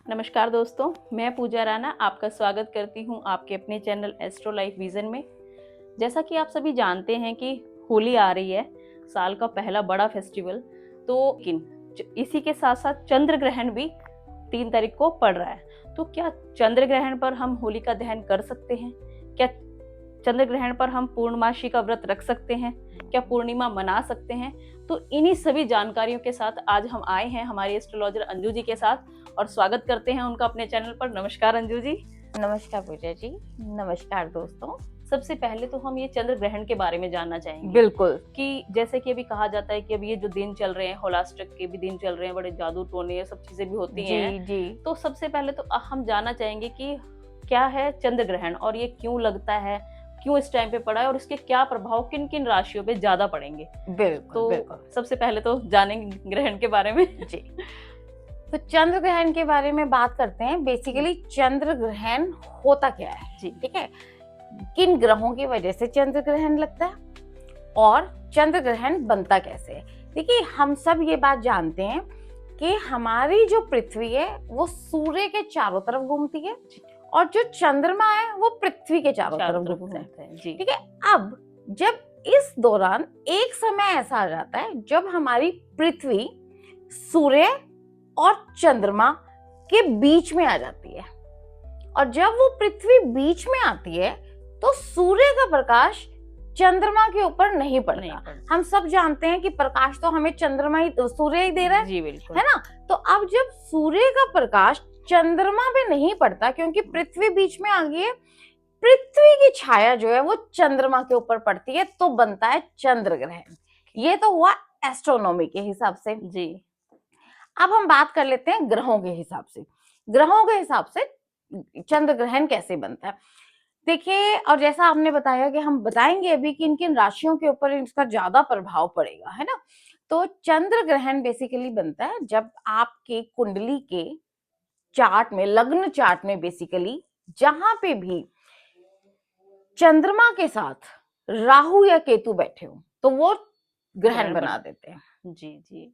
नमस्कार दोस्तों, मैं पूजा राणा आपका स्वागत करती हूं आपके अपने चैनल एस्ट्रो लाइफ विजन में। जैसा कि आप सभी जानते हैं कि होली आ रही है, साल का पहला बड़ा फेस्टिवल। तो इसी के साथ साथ चंद्र ग्रहण भी 3 तारीख को पड़ रहा है। तो क्या चंद्र ग्रहण पर हम होलिका दहन कर सकते हैं? क्या चंद्र ग्रहण पर हम पूर्णमासी का व्रत रख सकते हैं? क्या पूर्णिमा मना सकते हैं? तो इन्हीं सभी जानकारियों के साथ आज हम आए हैं हमारी एस्ट्रोलॉजर अंजू जी के साथ और स्वागत करते हैं उनका अपने चैनल पर। नमस्कार अंजू जी। नमस्कार पूजा जी। नमस्कार दोस्तों। सबसे पहले तो हम ये चंद्र ग्रहण के बारे में जानना चाहेंगे। बिल्कुल। कि जैसे कि अभी कहा जाता है कि अब ये जो दिन चल रहे हैं, होलाष्टक के भी दिन चल रहे हैं, बड़े जादू टोने ये सब चीजें भी होती हैं। जी। तो सबसे पहले तो हम जानना चाहेंगे कि क्या है चंद्र ग्रहण और ये क्यों लगता है, क्यों इस टाइम पे पड़ा है और इसके क्या प्रभाव किन किन राशियों पे ज्यादा पड़ेंगे। बिल्कुल तो बिल्कुल। सबसे पहले तो जानेंगे ग्रहण के बारे में। जी, तो चंद्र ग्रहण के बारे में बात करते हैं। बेसिकली चंद्र ग्रहण होता क्या है जी, ठीक है, किन ग्रहों की वजह से चंद्र ग्रहण लगता है और चंद्र ग्रहण बनता कैसे है। देखिए, हम सब ये बात जानते हैं कि हमारी जो पृथ्वी है वो सूर्य के चारों तरफ घूमती है और जो चंद्रमा है वो पृथ्वी के चारों तरफ घूमता है। जी, ठीक है, अब जब इस दौरान एक समय ऐसा आ जाता है जब हमारी पृथ्वी सूर्य और चंद्रमा के बीच में आ जाती है और जब वो पृथ्वी बीच में आती है तो सूर्य का प्रकाश चंद्रमा के ऊपर नहीं पड़ता। हम सब जानते हैं कि प्रकाश तो हमें चंद्रमा ही सूर्य ही दे रहा है। जी बिल्कुल, है ना। तो अब जब सूर्य का प्रकाश चंद्रमा पे नहीं पड़ता क्योंकि पृथ्वी बीच में आ गई है, पृथ्वी की छाया जो है वो चंद्रमा के ऊपर पड़ती है तो बनता है चंद्र ग्रहण। ये तो हुआ एस्ट्रोनॉमी के हिसाब से। जी। अब हम बात कर लेते हैं ग्रहों के हिसाब से। ग्रहों के हिसाब से चंद्र ग्रहण कैसे बनता है। देखिए, और जैसा आपने बताया कि हम बताएंगे अभी कि किन राशियों के ऊपर इसका ज्यादा प्रभाव पड़ेगा, है ना। तो चंद्र ग्रहण बेसिकली बनता है जब आपके कुंडली के चार्ट में, लग्न चार्ट में बेसिकली जहां पे भी चंद्रमा के साथ राहु या केतु बैठे हो तो वो ग्रहण बना देते हैं। जी जी।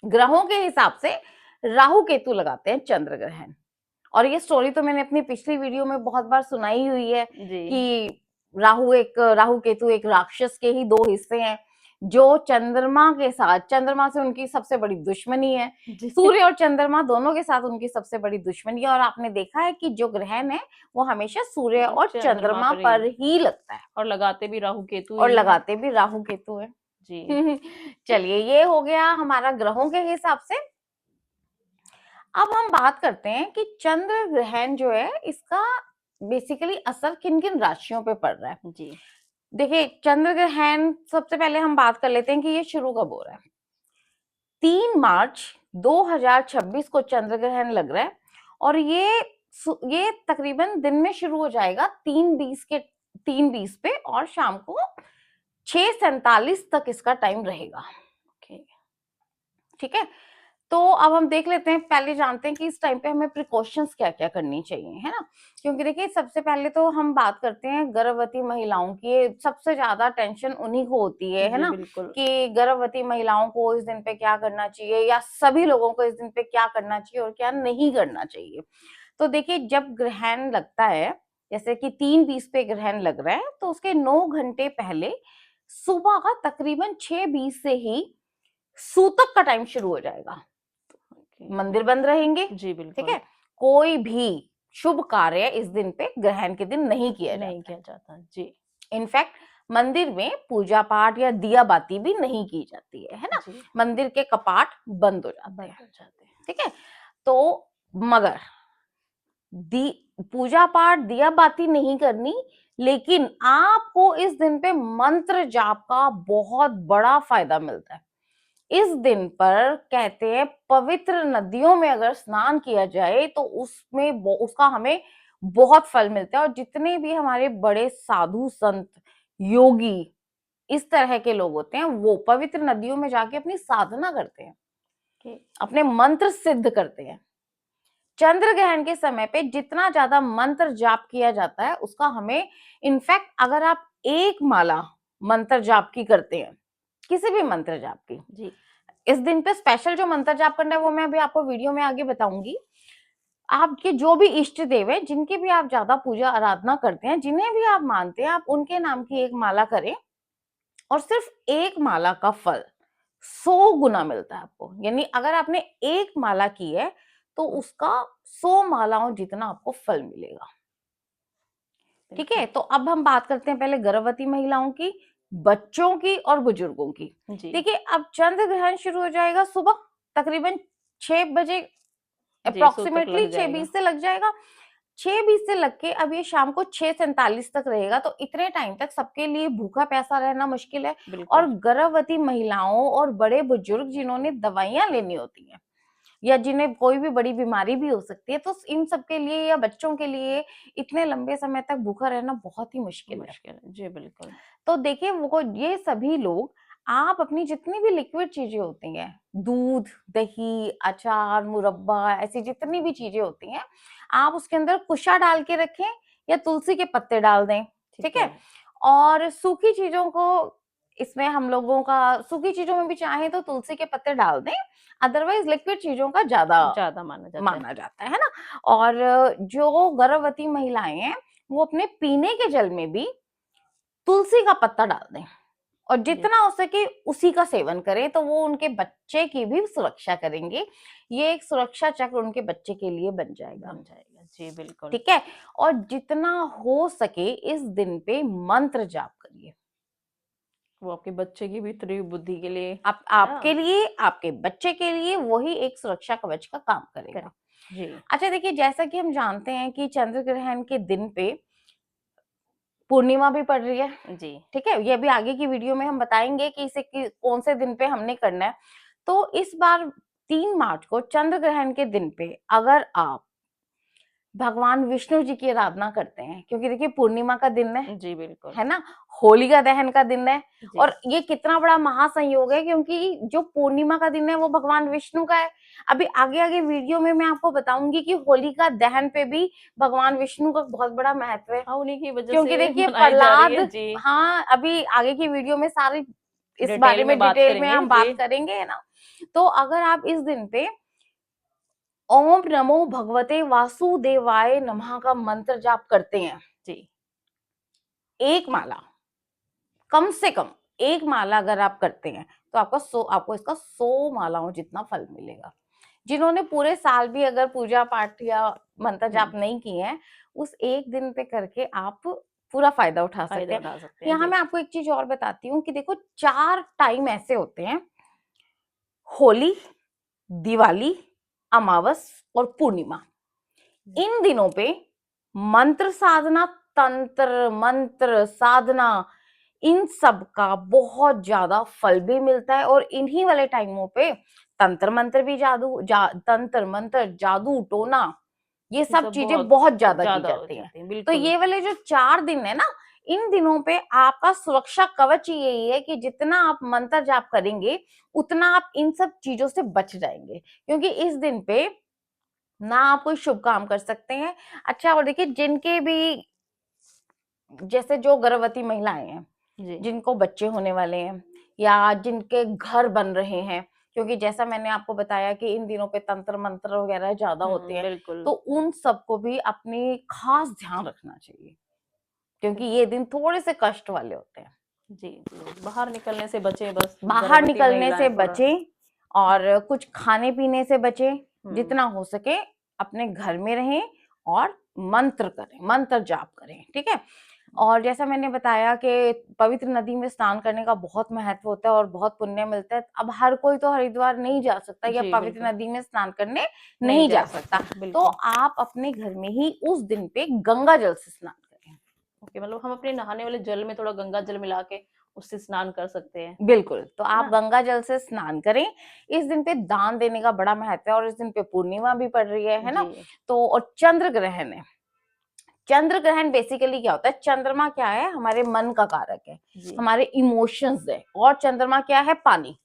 ग्रहों के हिसाब से राहु केतु लगाते हैं चंद्र ग्रहण। और ये स्टोरी तो मैंने अपनी पिछली वीडियो में बहुत बार सुनाई हुई है कि राहु केतु एक राक्षस के ही दो हिस्से हैं जो चंद्रमा के साथ, चंद्रमा से उनकी सबसे बड़ी दुश्मनी है। सूर्य और चंद्रमा दोनों के साथ उनकी सबसे बड़ी दुश्मनी है और आपने देखा है कि जो ग्रहण है वो हमेशा सूर्य और चंद्रमा पर ही लगता है और लगाते भी राहु केतु और लगाते भी राहु केतु है। जी। चलिए, ये हो गया हमारा ग्रहों के हिसाब से। अब हम बात करते हैं कि चंद्र ग्रहण जो है इसका बेसिकली असर किन किन राशियों पे पड़ रहा है। जी, देखिए, चंद्र ग्रहण सबसे पहले हम बात कर लेते हैं कि ये शुरू कब हो रहा है। 3 मार्च 2026 को चंद्र ग्रहण लग रहा है और ये तकरीबन दिन में शुरू हो जाएगा 3:20 पे और शाम को 6:47 तक इसका टाइम रहेगा। ठीक है, तो अब हम देख लेते हैं, पहले जानते हैं कि इस टाइम पे हमें प्रिकॉशंस क्या क्या करनी चाहिए, है ना। क्योंकि देखिए, सबसे पहले तो हम बात करते हैं गर्भवती महिलाओं की। सबसे ज्यादा टेंशन उन्हीं को होती है ना, कि गर्भवती महिलाओं को इस दिन पे क्या करना चाहिए या सभी लोगों को इस दिन पे क्या करना चाहिए और क्या नहीं करना चाहिए। तो देखिए, जब ग्रहण लगता है, जैसे कि 3:20 पे ग्रहण लग रहा है तो उसके 9 घंटे पहले सुबह का तकरीबन 6:20 से ही सूतक का टाइम शुरू हो जाएगा। मंदिर बंद रहेंगे। जी बिल्कुल। ठीक है, कोई भी शुभ कार्य इस दिन पे ग्रहण के दिन नहीं किया जाता जी। इनफैक्ट मंदिर में पूजा पाठ या दिया बाती भी नहीं की जाती है ना। मंदिर के कपाट बंद हो जाते हैं। ठीक है, तो मगर पूजा पाठ दिया बाती नहीं करनी, लेकिन आपको इस दिन पे मंत्र जाप का बहुत बड़ा फायदा मिलता है। इस दिन पर कहते हैं पवित्र नदियों में अगर स्नान किया जाए तो उसका हमें बहुत फल मिलता है। और जितने भी हमारे बड़े साधु संत योगी इस तरह के लोग होते हैं वो पवित्र नदियों में जाके अपनी साधना करते हैं, अपने मंत्र सिद्ध करते हैं। चंद्र ग्रहण के समय पे जितना ज्यादा मंत्र जाप किया जाता है उसका हमें, इनफैक्ट अगर आप एक माला मंत्र जाप की करते हैं, किसी भी मंत्र जाप की, इस दिन पे स्पेशल जो मंत्र जाप करना है वो मैं अभी आपको वीडियो में आगे बताऊंगी। आपके जो भी इष्ट देव है, जिनकी भी आप ज्यादा पूजा आराधना करते हैं, जिन्हें भी आप मानते हैं, आप उनके नाम की एक माला करें और सिर्फ एक माला का फल 100 गुना मिलता है आपको। यानी अगर आपने एक माला की है तो उसका 100 मालाओं जितना आपको फल मिलेगा। ठीक है, तो अब हम बात करते हैं पहले गर्भवती महिलाओं की, बच्चों की और बुजुर्गों की। जी देखिए, अब चंद्र ग्रहण शुरू हो जाएगा सुबह तकरीबन 6 बजे, जी, सो तक अप्रोक्सीमेटली लग जाएगा। 6:20 से लग जाएगा। 6:20 से लग के अब ये शाम को 6:47 तक रहेगा, तो इतने टाइम तक सबके लिए भूखा प्यासा रहना मुश्किल है। और बिल्कुल। गर्भवती महिलाओं और बड़े बुजुर्ग जिन्होंने दवाइयां लेनी होती हैं या जिन्हें कोई भी बड़ी बीमारी भी हो सकती है, तो इन सब के लिए या बच्चों के लिए इतने लंबे समय तक भूखा रहना बहुत ही मुश्किल है। मुश्किल है, जी बिल्कुल। तो देखिए, वो ये सभी लोग, आप अपनी जितनी भी लिक्विड चीजें होती हैं, दूध, दही, अचार, मुरब्बा, ऐसी जितनी भी चीजें होती हैं, आप उसके अंदर कुशा डाल के रखें या तुलसी के पत्ते डाल दें। ठीक है, और सूखी चीजों को, इसमें हम लोगों का सूखी चीजों में भी चाहे तो तुलसी के पत्ते डाल दें, अदरवाइज लिक्विड चीजों का ज्यादा ज्यादा माना जाता है। माना जाता है ना। और जो गर्भवती महिलाएं हैं, वो अपने पीने के जल में भी तुलसी का पत्ता डाल दें और जितना हो सके उसी का सेवन करें, तो वो उनके बच्चे की भी सुरक्षा करेंगे। ये एक सुरक्षा चक्र उनके बच्चे के लिए बन जाएगा। जी बिल्कुल। ठीक है, और जितना हो सके इस दिन पे मंत्र जाप करिए। वो आपके बच्चे की भी त्रिबुद्धि के लिए, आपके लिए, आपके बच्चे के लिए वही एक सुरक्षा कवच का काम करेगा। जी अच्छा देखिए, जैसा कि हम जानते हैं कि चंद्र ग्रहण के दिन पे पूर्णिमा भी पड़ रही है। जी ठीक है, ये भी आगे की वीडियो में हम बताएंगे कि इसे कौन से दिन पे हमने करना है। तो इस बार 3 मार्च को चंद्र ग्रहण के दिन पे अगर आप भगवान विष्णु जी की आराधना करते हैं, क्योंकि देखिए पूर्णिमा का दिन जी बिल्कुल। है ना, होलिका दहन का दिन है, जी और ये कितना बड़ा महासंयोग है, क्योंकि जो पूर्णिमा का दिन है वो भगवान विष्णु का है। अभी आगे आगे वीडियो में मैं आपको बताऊंगी कि होलिका दहन पे भी भगवान विष्णु का बहुत बड़ा महत्व है, हाँ, उन्हीं की वजह क्योंकि से देखिए मनाई जा रही प्रहलाद, है। जी हाँ अभी आगे की वीडियो में सारी इस बारे डिटेल में में बात डिटेल में करेंगे। हम जी बात करेंगे, है ना। तो अगर आप इस दिन पे ओम नमो भगवते वासुदेवाय नमः का मंत्र जाप करते हैं, जी एक माला, कम से कम एक माला अगर आप करते हैं, तो आपको इसका 100 मालाओं जितना फल मिलेगा। जिन्होंने पूरे साल भी अगर पूजा पाठ या मंत्र जाप नहीं किए हैं, उस एक दिन पे करके आप पूरा फायदा उठा सकते फायदा हैं। उठा सकते हैं। यहाँ जी मैं आपको एक चीज और बताती हूँ कि देखो, 4 टाइम ऐसे होते हैं, होली, दिवाली, अमावस और पूर्णिमा। इन दिनों पे मंत्र साधना, तंत्र मंत्र साधना, इन सब का बहुत ज्यादा फल भी मिलता है, और इन्हीं वाले टाइमों पे तंत्र मंत्र भी तंत्र मंत्र, जादू टोना, ये ये सब सब चीजें बहुत बहुत ज्यादा की ज्यादा हो जाती हैं। जाते हैं, तो बिल्कुल। ये वाले जो 4 दिन है ना, इन दिनों पे आपका सुरक्षा कवच यही है कि जितना आप मंत्र जाप करेंगे उतना आप इन सब चीजों से बच जाएंगे, क्योंकि इस दिन पे ना आप कोई शुभ काम कर सकते हैं। अच्छा, और देखिए, जिनके भी, जैसे जो गर्भवती महिलाएं हैं, जी जिनको बच्चे होने वाले हैं या जिनके घर बन रहे हैं, क्योंकि जैसा मैंने आपको बताया कि इन दिनों पे तंत्र मंत्र वगैरह ज्यादा होते हैं, बिल्कुल। तो उन सबको भी अपनी खास ध्यान रखना चाहिए, क्योंकि ये दिन थोड़े से कष्ट वाले होते हैं। जी जी, बाहर निकलने से बचें, बस बाहर गर्भवती निकलने से महिलाएं थोड़ा। बचें और कुछ खाने पीने से बचें, हम्म जितना हो सके अपने घर में रहें और मंत्र करें, मंत्र जाप करें। ठीक है, और जैसा मैंने बताया कि पवित्र नदी में स्नान करने का बहुत महत्व होता है और बहुत पुण्य मिलता है। अब हर कोई तो हरिद्वार नहीं जा सकता या जी पवित्र बिल्कुल, नदी में स्नान करने नहीं नहीं जा जा सकता, सकते, तो बिल्कुल। आप अपने घर में ही उस दिन पे गंगा जल से स्नान करें। ओके, मतलब हम अपने नहाने वाले जल में थोड़ा गंगा जल मिला के उससे स्नान कर सकते हैं, बिल्कुल, तो है आप ना। गंगा जल से स्नान करें। इस दिन पे दान देने का बड़ा महत्व है, और इस दिन पे पूर्णिमा भी पड़ रही है जी ना। तो और चंद्र ग्रहण है। चंद्र ग्रहण बेसिकली क्या होता है, चंद्रमा क्या है, हमारे मन का कारक है, जी हमारे इमोशंस है, और चंद्रमा क्या है, पानी।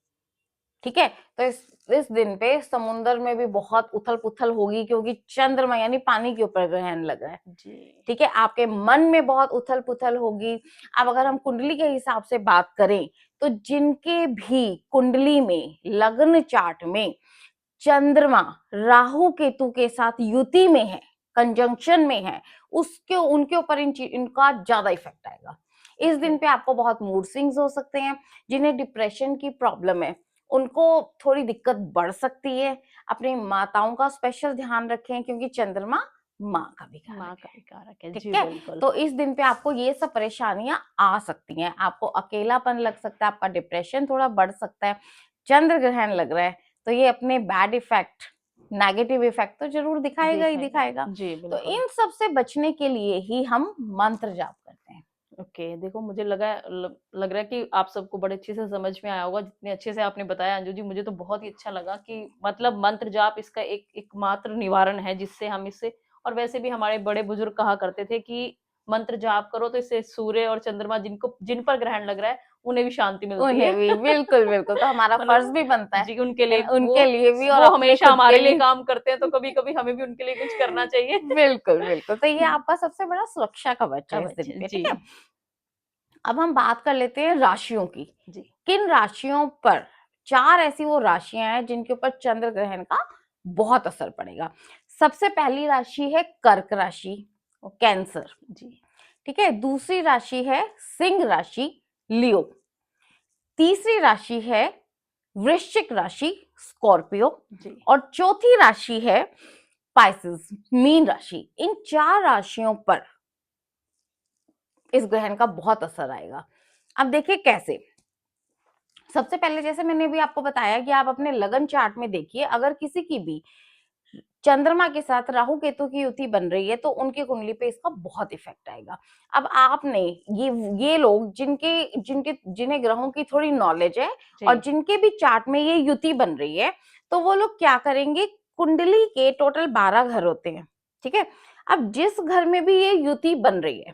ठीक है, तो इस दिन पे समुन्द्र में भी बहुत उथल पुथल होगी, क्योंकि चंद्रमा यानी पानी के ऊपर ग्रहण लग रहा है। जी ठीक है, आपके मन में बहुत उथल पुथल होगी। अब अगर हम कुंडली के हिसाब से बात करें, तो जिनके भी कुंडली में, लग्न चार्ट में चंद्रमा राहु केतु के साथ युति में है, कंजंक्शन में है, उसके उनके ऊपर इनका ज्यादा इफेक्ट आएगा। इस दिन पे आपको बहुत मूड स्विंग्स हो सकते हैं। जिन्हें डिप्रेशन की प्रॉब्लम है उनको थोड़ी दिक्कत बढ़ सकती है। अपनी माताओं का स्पेशल ध्यान रखें क्योंकि चंद्रमा माँ का भी कारक है। जी ठीक है, बिल्कुल। तो इस दिन पे आपको ये सब परेशानियां आ सकती हैं। आपको अकेलापन लग सकता है, आपका डिप्रेशन थोड़ा बढ़ सकता है। चंद्र ग्रहण लग रहा है तो ये अपने बैड इफेक्ट, नेगेटिव इफेक्ट तो जरूर दिखाएगा ही दिखाएगा। जी तो बिल्कुल। इन सब से बचने के लिए ही हम मंत्र जाप करते हैं। ओके, देखो मुझे लग रहा है कि आप सबको बड़े अच्छे से समझ में आया होगा जितने अच्छे से आपने बताया अंजू जी। मुझे तो बहुत ही अच्छा लगा कि मतलब मंत्र जाप इसका एक एकमात्र निवारण है जिससे हम इससे, और वैसे भी हमारे बड़े बुजुर्ग कहा करते थे कि मंत्र जाप करो तो इससे सूर्य और चंद्रमा जिन पर ग्रहण लग रहा है उन्हें भी शांति मिलती उन्हें है। भी बिल्कुल बिल्कुल, तो हमारा फर्ज मतलब भी बनता है जी उनके लिए उनके लिए भी और वो अपने हमेशा खुद के हमारे लिए लिए। काम करते हैं तो कभी कभी हमें भी उनके लिए कुछ करना चाहिए। बिल्कुल बिल्कुल, तो ये आपका सबसे बड़ा सुरक्षा कवच है इस दिन पे। जी ठीक है, अब हम बात कर लेते हैं राशियों की। जी किन राशियों पर, चार ऐसी वो राशियां हैं जिनके ऊपर चंद्र ग्रहण का बहुत असर पड़ेगा। सबसे पहली राशि है कर्क राशि, कैंसर। जी ठीक है, दूसरी राशि है सिंह राशि, लियो। तीसरी राशि है वृश्चिक राशि, स्कॉर्पियो। जी और चौथी राशि है पाइसेस, मीन राशि। इन चार राशियों पर इस ग्रहण का बहुत असर आएगा। अब देखिए कैसे। सबसे पहले जैसे मैंने भी आपको बताया कि आप अपने लगन चार्ट में देखिए, अगर किसी की भी चंद्रमा के साथ राहु केतु की युति बन रही है तो उनकी कुंडली पे इसका बहुत इफेक्ट आएगा। अब आपने ये लोग जिनके जिनके जिन्हें ग्रहों की थोड़ी नॉलेज है और जी जिनके भी चार्ट में ये युति बन रही है, तो वो लोग क्या करेंगे, कुंडली के टोटल 12 घर होते हैं। ठीक है, अब जिस घर में भी ये युति बन रही है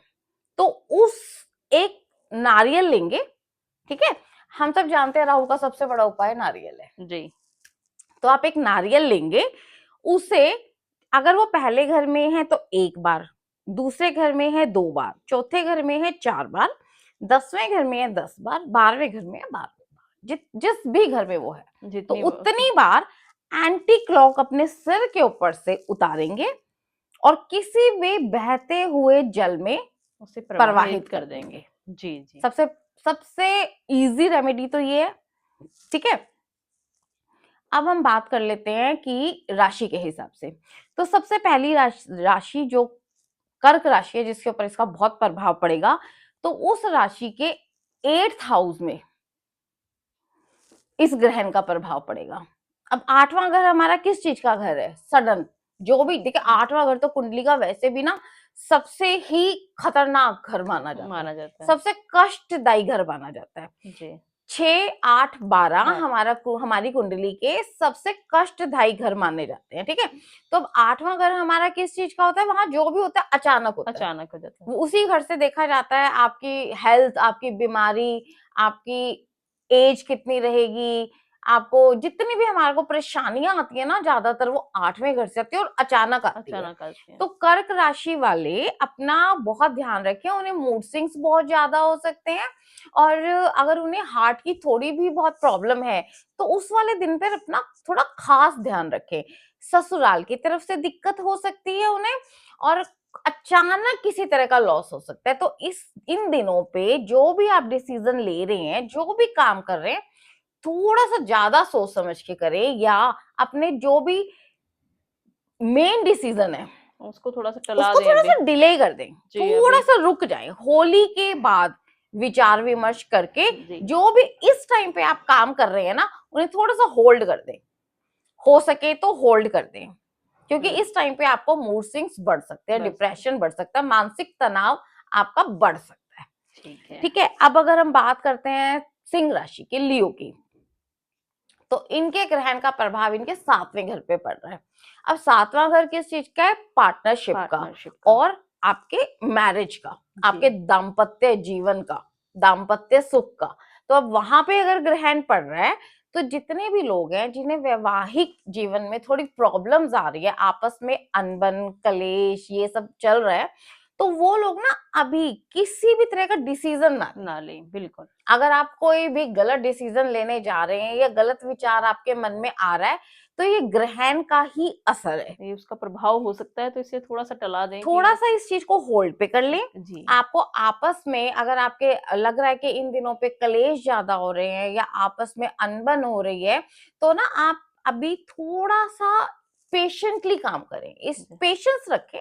तो उस एक नारियल लेंगे। ठीक है, हम सब जानते हैं राहु का सबसे बड़ा उपाय नारियल है। जी तो आप एक नारियल लेंगे, उसे अगर वो पहले घर में है तो एक बार, दूसरे घर में है 2 बार, चौथे घर में है 4 बार, 10वें घर में है 10 बार, 12वें घर में है 12 बार, जिस भी घर में वो है तो जितनी उतनी बार एंटी क्लॉक अपने सिर के ऊपर से उतारेंगे और किसी भी बहते हुए जल में उसे प्रवाहित कर कर देंगे। देंगे। जी जी सबसे सबसे इजी रेमेडी तो ये है। ठीक है, अब हम बात कर लेते हैं कि राशि के हिसाब से। तो सबसे पहली राशि जो कर्क राशि है जिसके ऊपर इसका बहुत प्रभाव पड़ेगा, तो उस राशि के 8th हाउस में इस ग्रहण का प्रभाव पड़ेगा। अब 8वां घर हमारा किस चीज का घर है, सडन जो भी देखिए, 8वां घर तो कुंडली का वैसे भी ना सबसे ही खतरनाक घर माना जाता है, है। सबसे कष्टदायी घर माना जाता है। जी 6, 8, 12 हाँ हमारी कुंडली के सबसे कष्टदायी घर माने जाते हैं। ठीक है, तो अब 8वां घर हमारा किस चीज का होता है, वहां जो भी होता है अचानक होता है। अचानक हो जाता है। वो उसी घर से देखा जाता है आपकी हेल्थ, आपकी बीमारी, आपकी एज कितनी रहेगी, आपको जितनी भी हमारे को परेशानियां आती है ना, ज्यादातर वो 8वें घर से आती है और अचानक आती है। अचानक आती है। तो कर्क राशि वाले अपना बहुत ध्यान रखें, उन्हें मूड स्विंग्स बहुत ज्यादा हो सकते हैं। और अगर उन्हें हार्ट की थोड़ी भी बहुत प्रॉब्लम है तो उस वाले दिन पर अपना थोड़ा खास ध्यान रखें। ससुराल की तरफ से दिक्कत हो सकती है उन्हें, और अचानक किसी तरह का लॉस हो सकता है। तो इन दिनों पे जो भी आप डिसीजन ले रहे हैं, जो भी काम कर रहे हैं, थोड़ा सा ज्यादा सोच समझ के करें, या अपने जो भी मेन डिसीजन है उसको थोड़ा सा टला उसको दें थोड़ा अभी। सा डिले कर दें, जी थोड़ा अभी। सा रुक जाएं, होली के बाद विचार विमर्श करके जी जो भी इस टाइम पे आप काम कर रहे हैं ना, उन्हें थोड़ा सा होल्ड कर दें। हो सके तो होल्ड कर दें, क्योंकि इस टाइम पे आपको मूड स्विंग्स बढ़ सकते हैं, बढ़ सकते डिप्रेशन बढ़ सकता है, मानसिक तनाव आपका बढ़ सकता है। ठीक है। ठीक है, अब अगर हम बात करते हैं सिंह राशि के, लियो की, तो इनके ग्रहण का प्रभाव इनके 7वें घर पे पड़ रहा है। अब 7वां घर किस चीज का है, पार्टनरशिप का पार्टनरशिप का। और आपके मैरिज का, आपके जी दाम्पत्य जीवन का, दाम्पत्य सुख का। तो अब वहां पे अगर ग्रहण पड़ रहा है तो जितने भी लोग हैं जिन्हें वैवाहिक जीवन में थोड़ी प्रॉब्लम्स आ रही है, आपस में अनबन कलेश ये सब चल रहा है, तो वो लोग ना अभी किसी भी तरह का डिसीजन ना लें। ना लें बिल्कुल। अगर आप कोई भी गलत डिसीजन लेने जा रहे हैं या गलत विचार आपके मन में आ रहा है, तो ये ग्रहण का ही असर है। ये उसका प्रभाव हो सकता है, तो इसे थोड़ा सा टला दें थोड़ा सा इस चीज को होल्ड पे कर लें। जी। आपको आपस में अगर आपके लग रहा है कि इन दिनों पे कलेश ज्यादा हो रहे हैं या आपस में अनबन हो रही है, तो ना आप अभी थोड़ा सा पेशेंटली काम करें, इस पेशेंस रखें,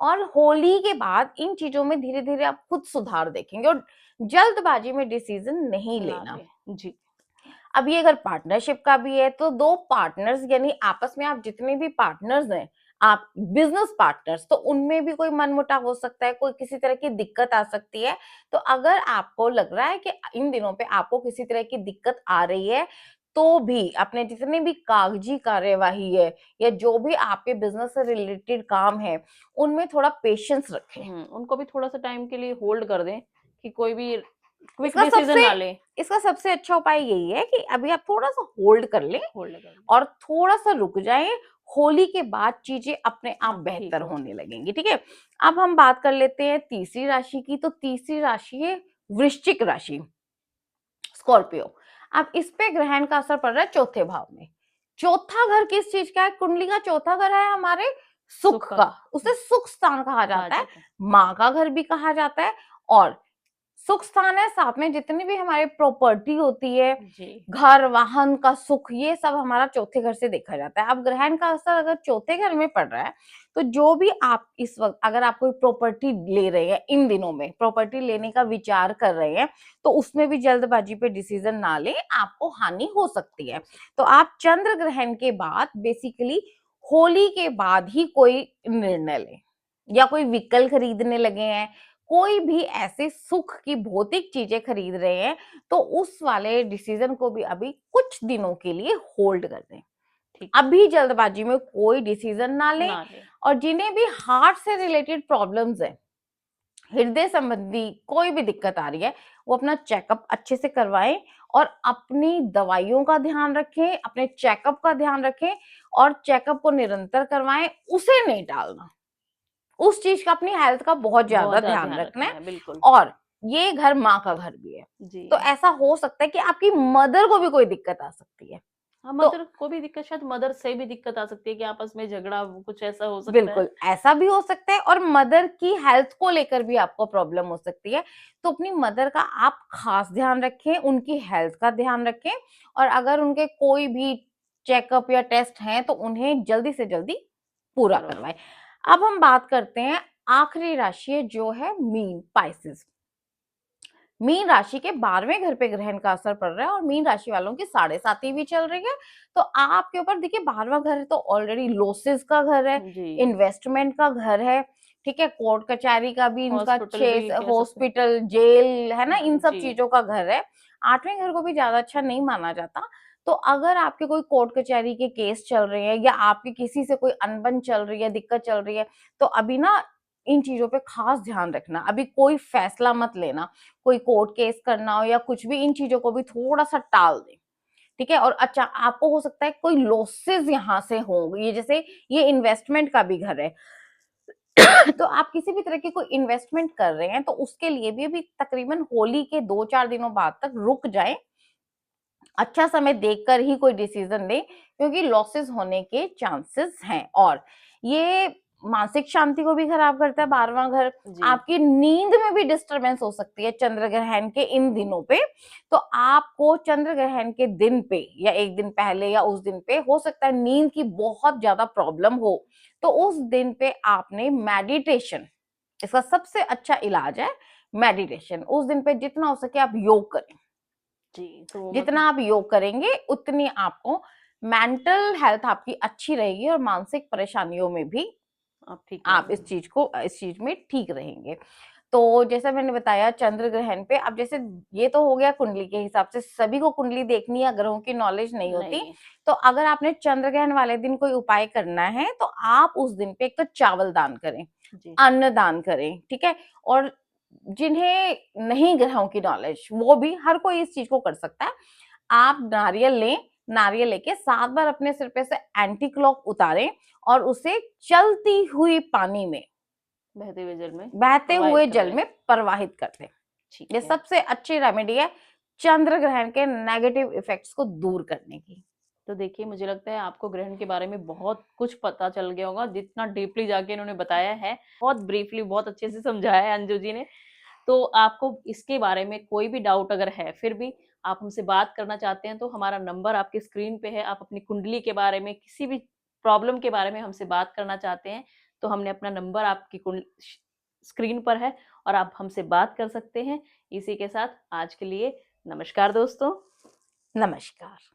और होली के बाद इन चीजों में धीरे धीरे आप खुद सुधार देखेंगे, और जल्दबाजी में डिसीजन नहीं ना लेना। ले जी। अब ये अगर पार्टनरशिप का भी है, तो दो पार्टनर्स यानी आपस में आप जितने भी पार्टनर्स हैं, आप बिजनेस पार्टनर्स, तो उनमें भी कोई मनमुटाव हो सकता है, कोई किसी तरह की दिक्कत आ सकती है। तो अगर आपको लग रहा है कि इन दिनों पे आपको किसी तरह की दिक्कत आ रही है, तो भी अपने जितने भी कागजी कार्यवाही है या जो भी आपके बिजनेस से रिलेटेड काम है, उनमें थोड़ा पेशेंस रखें। उनको भी थोड़ा सा टाइम के लिए होल्ड कर दें कि कोई भी क्विक इसका डिसीजन सबसे ना ले। इसका सबसे अच्छा उपाय यही है कि अभी आप थोड़ा सा होल्ड कर लें होल्ड कर लें। और थोड़ा सा रुक जाएं। होली के बाद चीजें अपने आप ठीक बेहतर हो होने लगेंगी। ठीक है, अब हम बात कर लेते हैं तीसरी राशि की। तो तीसरी राशि है वृश्चिक राशि, स्कॉर्पियो। अब इस पे ग्रहण का असर पड़ रहा है चौथे भाव में। चौथा घर किस चीज का है? कुंडली का चौथा घर है हमारे सुख सुख का, का उसे सुख स्थान कहा कहा जाता है, जाता है। माँ का घर भी कहा जाता है। और सुख स्थान है, साथ में जितनी भी हमारी प्रॉपर्टी होती है, जी। घर वाहन का सुख, ये सब हमारा चौथे घर से देखा जाता है। अब ग्रहण का असर अगर चौथे घर में पड़ रहा है, तो जो भी आप इस वक्त अगर आप कोई प्रॉपर्टी ले रहे हैं, इन दिनों में प्रॉपर्टी लेने का विचार कर रहे हैं, तो उसमें भी जल्दबाजी पे डिसीजन ना लें, आपको हानि हो सकती है। तो आप चंद्र ग्रहण के बाद बेसिकली होली के बाद ही कोई निर्णय लें, या कोई व्हीकल खरीदने लगे हैं, कोई भी ऐसे सुख की भौतिक चीजें खरीद रहे हैं, तो उस वाले डिसीजन को भी अभी कुछ दिनों के लिए होल्ड कर दें। अभी जल्दबाजी में कोई डिसीजन ना लें। और जिन्हें भी हार्ट से रिलेटेड प्रॉब्लम्स है, हृदय संबंधी कोई भी दिक्कत आ रही है, वो अपना चेकअप अच्छे से करवाएं और अपनी दवाइयों का ध्यान रखें, अपने चेकअप का ध्यान रखें, और चेकअप को निरंतर करवाएं, उसे नहीं टालना। उस चीज का, अपनी हेल्थ का बहुत ज्यादा ध्यान रखना है। बिल्कुल। और ये घर माँ का घर भी है, जी। तो ऐसा हो सकता है कि आपकी मदर को भी कोई दिक्कत आ सकती है। हाँ, तो मदर को भी दिक्कत, शायद मदर से भी दिक्कत आ सकती है कि आपस में झगड़ा कुछ ऐसा हो सकता है। बिल्कुल ऐसा भी हो सकता है, और मदर की हेल्थ को लेकर भी आपको प्रॉब्लम हो सकती है। तो अपनी मदर का आप खास ध्यान रखें, उनकी हेल्थ का ध्यान रखें, और अगर उनके कोई भी चेकअप या टेस्ट हैं, तो उन्हें जल्दी से जल्दी पूरा करवाएं। अब हम बात करते हैं आखिरी राशि जो है मीन, पाइसेस। मीन राशि के 12वें घर पे ग्रहण का असर पड़ रहा है, और मीन राशि वालों की 7.5 भी चल रही है। तो आपके ऊपर देखिए, 12वां घर है तो ऑलरेडी लॉसेस का घर है, इन्वेस्टमेंट का घर है, ठीक है, कोर्ट कचहरी का भी इनका, हॉस्पिटल, जेल है ना, इन सब चीजों का घर है। 8वें घर को भी ज्यादा अच्छा नहीं माना जाता। तो अगर आपके कोई कोर्ट कचहरी के केस चल रहे हैं, या आपके किसी से कोई अनबन चल रही है, दिक्कत चल रही है, तो अभी ना इन चीजों पे खास ध्यान रखना। अभी कोई फैसला मत लेना, कोई कोर्ट केस करना हो या कुछ भी, इन चीजों को भी थोड़ा सा टाल दें। ठीक है, और अच्छा, आपको हो सकता है कोई लॉसेस यहाँ से हो, ये जैसे ये इन्वेस्टमेंट का भी घर है तो आप किसी भी तरह की कोई इन्वेस्टमेंट कर रहे हैं, तो उसके लिए भी अभी तकरीबन होली के 2-4 दिनों बाद तक रुक जाए, अच्छा समय देखकर ही कोई डिसीजन ले, क्योंकि लॉसेस होने के चांसेस हैं। और ये मानसिक शांति को भी खराब करता है 12वां घर। आपकी नींद में भी डिस्टरबेंस हो सकती है चंद्र ग्रहण के इन दिनों पे। तो आपको चंद्र ग्रहण के दिन पे या एक दिन पहले या उस दिन पे हो सकता है नींद की बहुत ज्यादा प्रॉब्लम हो, तो उस दिन पे आपने मेडिटेशन, इसका सबसे अच्छा इलाज है मेडिटेशन। उस दिन पे जितना हो सके आप योग करें। तो जितना आप योग करेंगे उतनी आपको मेंटल हेल्थ आपकी अच्छी रहेगी, और मानसिक परेशानियों में भी आप इस चीज में ठीक रहेंगे। तो जैसा मैंने बताया चंद्र ग्रहण पे, अब जैसे ये तो हो गया कुंडली के हिसाब से, सभी को कुंडली देखनी या ग्रहों की नॉलेज नहीं होती। तो अगर आपने चंद्र ग्रहण वाले दिन कोई उपाय करना है, तो आप उस दिन पे एक तो चावल दान करें, अन्न दान करें, ठीक है। और जिन्हें नहीं ग्रहों की नॉलेज, वो भी, हर कोई इस चीज को कर सकता है। आप नारियल लें, नारियल लेके 7 बार अपने सिर पे से एंटी क्लॉक उतारें, और उसे चलती हुई पानी में, बहते हुए जल में प्रवाहित कर दें। ये सबसे अच्छी रेमेडी है चंद्र ग्रहण के नेगेटिव इफेक्ट्स को दूर करने की। तो देखिए, मुझे लगता है आपको ग्रहण के बारे में बहुत कुछ पता चल गया होगा, जितना डीपली जाके इन्होंने बताया है, बहुत ब्रीफली, बहुत अच्छे से समझाया है अंजू जी ने। तो आपको इसके बारे में कोई भी डाउट अगर है, फिर भी आप हमसे बात करना चाहते हैं, तो हमारा नंबर आपकी स्क्रीन पे है। आप अपनी कुंडली के बारे में, किसी भी प्रॉब्लम के बारे में हमसे बात करना चाहते हैं, तो हमने अपना नंबर आपकी स्क्रीन पर है और आप हमसे बात कर सकते हैं। इसी के साथ आज के लिए नमस्कार दोस्तों। नमस्कार।